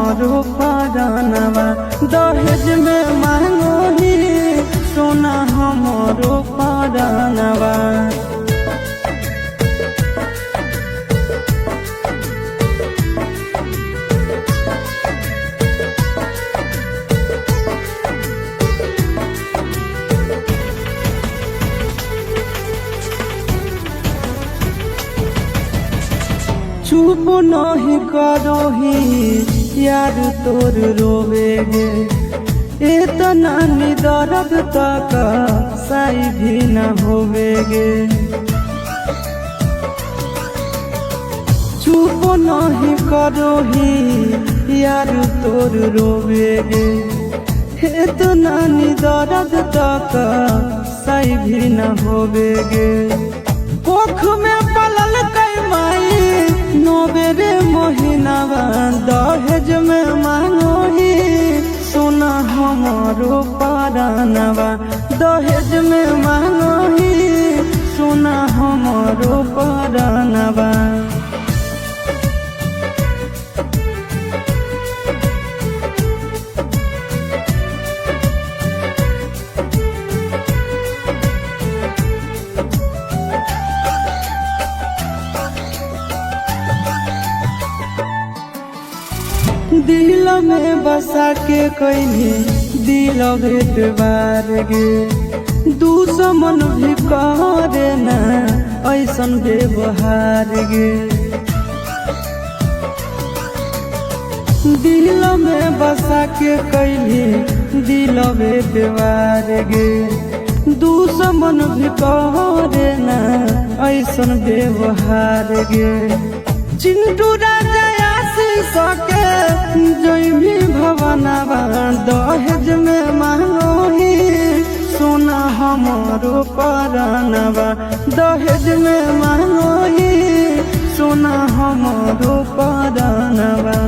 हमारो परानवा दहेज में मांगोही सोना हमारो परानवा। चुप नहीं करोही यार तोर रोवेगे इतना दर्द तक सही भी न होवेगे। चुप नहीं करोही यार तोर रोवेगे इतना दर्द तक सही भी न होवेगे। कोख में पलल कई माई नोबेरे महीनावा दहेज में मांगोही सोना हमारो परानवा दहेज में मांगोही सोना हमारो परानवा। दिल में बसा के कहीं दिल भेटवार गे दुश्मन भी करे ना ऐसन व्यवहार गे। दिल में बसा के कहीं दिल भेटवार गे दुश्मन भी करे ना ऐसन व्यवहार गे। चिंटू राजा सके जैमी भवनवा दहेज में मांगोही सोना हमारो परानवा दहेज में मांगोही सोना हमारो परानवा।